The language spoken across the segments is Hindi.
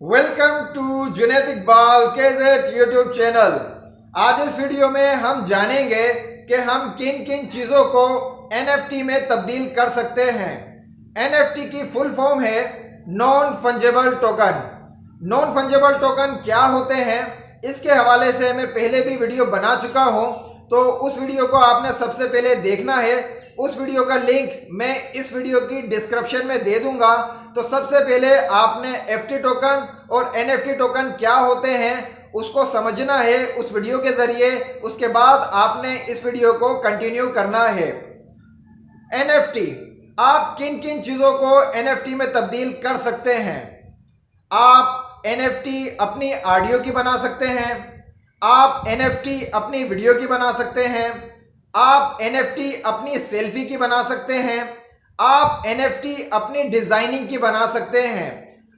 Welcome to Junaid Iqbal gadget YouTube channel. आज इस वीडियो में हम जानेंगे कि हम किन किन चीज़ों को NFT में तब्दील कर सकते हैं। NFT की फुल फॉर्म है non fungible token. Non fungible token क्या होते हैं, इसके हवाले से मैं पहले भी वीडियो बना चुका हूं, तो उस वीडियो को आपने सबसे पहले देखना है। उस वीडियो का लिंक मैं इस वीडियो की डिस्क्रिप्शन में दे दूंगा। तो सबसे पहले आपने FT टोकन और NFT टोकन क्या होते हैं उसको समझना है उस वीडियो के जरिए। उसके बाद आपने इस वीडियो को कंटिन्यू करना है। NFT, आप किन किन चीज़ों को NFT में तब्दील कर सकते हैं। आप NFT अपनी ऑडियो की बना सकते हैं, आप NFT अपनी वीडियो की बना सकते हैं, आप NFT अपनी सेल्फी की बना सकते हैं, आप NFT अपनी डिजाइनिंग की बना सकते हैं,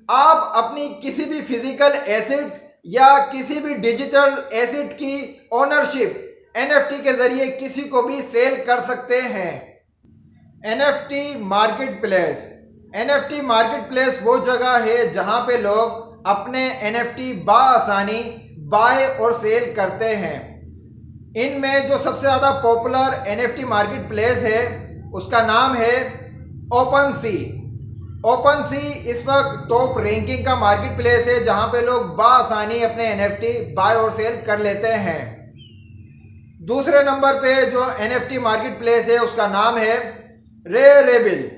आप अपनी किसी भी फिजिकल एसेट या किसी भी डिजिटल एसेट की ओनरशिप NFT के जरिए किसी को भी सेल कर सकते हैं। NFT market place. NFT market place वो जगह है जहां पे लोग अपने NFT बाआसानी बाय और सेल करते हैं। इनमें जो सबसे ज़्यादा पॉपुलर NFT मार्केट प्लेस है उसका नाम है OpenSea। OpenSea इस वक्त टॉप रैंकिंग का मार्केट प्लेस है जहां पे लोग बाआसानी अपने NFT बाय और सेल कर लेते हैं। दूसरे नंबर पे जो NFT मार्केट प्लेस है उसका नाम है रेरेबिल।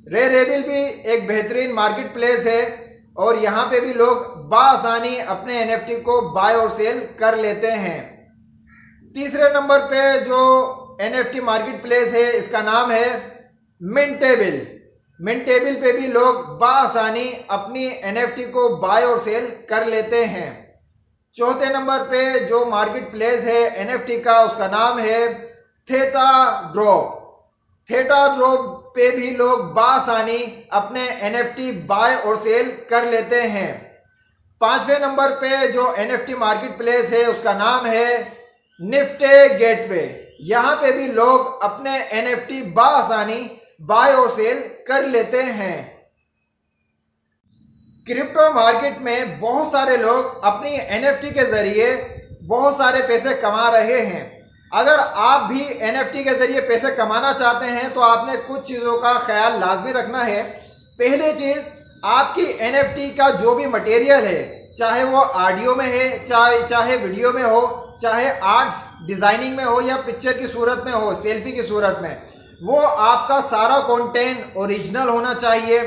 रेरेबिल भी एक बेहतरीन मार्केट प्लेस है और यहाँ पे भी लोग बाआसानी अपने NFT को बाय और सेल कर लेते हैं। तीसरे नंबर पे जो NFT मार्केट प्लेस है इसका नाम है मिंटेबल। मिंटेबल पे भी लोग बाआसानी अपनी NFT को बाय और सेल कर लेते हैं। चौथे नंबर पे जो मार्केट प्लेस है NFT का उसका नाम है थेटा ड्रॉप। थेटा ड्रॉप पे भी लोग बाआसानी अपने NFT बाय और सेल कर लेते हैं। पांचवें नंबर पे जो NFT मार्केट प्लेस है उसका नाम है निफ्टी गेटवे। यहां पे भी लोग अपने NFT बाआसानी बाय और सेल कर लेते हैं। क्रिप्टो मार्केट में बहुत सारे लोग अपनी NFT के जरिए बहुत सारे पैसे कमा रहे हैं। अगर आप भी NFT के जरिए पैसे कमाना चाहते हैं तो आपने कुछ चीज़ों का ख्याल लाजमी रखना है। पहली चीज़, आपकी NFT का जो भी मटेरियल है, चाहे वो ऑडियो में है, चाहे वीडियो में हो, चाहे आर्ट्स डिजाइनिंग में हो या पिक्चर की सूरत में हो, सेल्फी की सूरत में, वो आपका सारा कंटेंट ओरिजिनल होना चाहिए,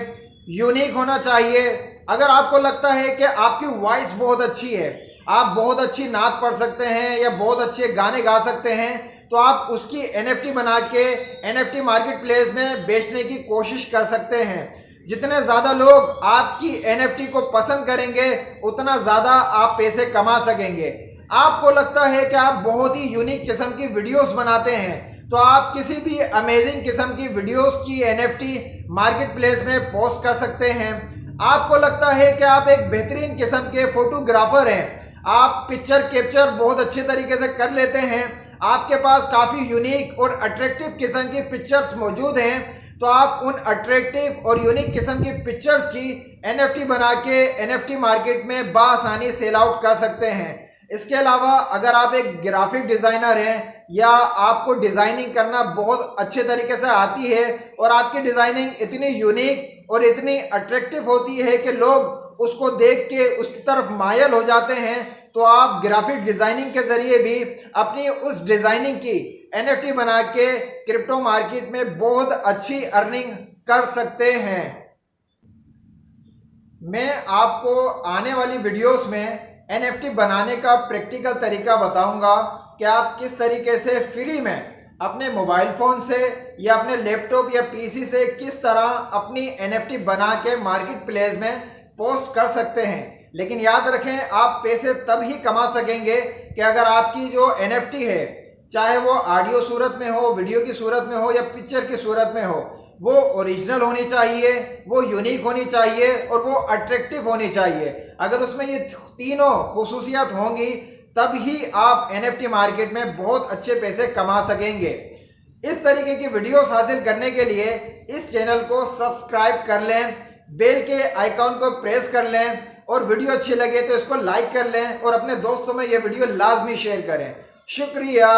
यूनिक होना चाहिए। अगर आपको लगता है कि आपकी वॉइस बहुत अच्छी है, आप बहुत अच्छी नात पढ़ सकते हैं या बहुत अच्छे गाने गा सकते हैं, तो आप उसकी NFT बना के NFT मार्केट प्लेस में बेचने की कोशिश कर सकते हैं। जितने ज़्यादा लोग आपकी NFT को पसंद करेंगे उतना ज़्यादा आप पैसे कमा सकेंगे। आपको लगता है कि आप बहुत ही यूनिक किस्म की वीडियोस बनाते हैं, तो आप किसी भी अमेजिंग किस्म की वीडियोस की NFT मार्केट प्लेस में पोस्ट कर सकते हैं। आपको लगता है कि आप एक बेहतरीन किस्म के फोटोग्राफर हैं, आप पिक्चर कैप्चर बहुत अच्छे तरीके से कर लेते हैं, आपके पास काफ़ी यूनिक और अट्रैक्टिव किस्म की पिक्चर्स मौजूद हैं, तो आप उन अट्रैक्टिव और यूनिक किस्म की पिक्चर्स की NFT बना के NFT मार्केट में बाआसानी सेल आउट कर सकते हैं। इसके अलावा अगर आप एक ग्राफिक डिज़ाइनर हैं या आपको डिज़ाइनिंग करना बहुत अच्छे तरीके से आती है और आपकी डिज़ाइनिंग इतनी यूनिक और इतनी अट्रैक्टिव होती है कि लोग उसको देख के उसकी तरफ मायल हो जाते हैं, तो आप ग्राफिक डिज़ाइनिंग के ज़रिए भी अपनी उस डिज़ाइनिंग की NFT बना के क्रिप्टो मार्केट में बहुत अच्छी अर्निंग कर सकते हैं। मैं आपको आने वाली वीडियोस में NFT बनाने का प्रैक्टिकल तरीका बताऊंगा कि आप किस तरीके से फ्री में अपने मोबाइल फ़ोन से या अपने लैपटॉप या PC से किस तरह अपनी NFT बना के मार्केट प्लेस में पोस्ट कर सकते हैं। लेकिन याद रखें, आप पैसे तब ही कमा सकेंगे कि अगर आपकी जो NFT है, चाहे वो ऑडियो सूरत में हो, वीडियो की सूरत में हो या पिक्चर की सूरत में हो, वो ओरिजिनल होनी चाहिए, वो यूनिक होनी चाहिए और वो अट्रैक्टिव होनी चाहिए। अगर उसमें ये तीनों खुसूसियत होंगी तब ही आप NFT मार्केट में बहुत अच्छे पैसे कमा सकेंगे। इस तरीके की वीडियोस हासिल करने के लिए इस चैनल को सब्सक्राइब कर लें, बेल के आइकॉन को प्रेस कर लें और वीडियो अच्छी लगे तो इसको लाइक कर लें और अपने दोस्तों में ये वीडियो लाजमी शेयर करें। शुक्रिया।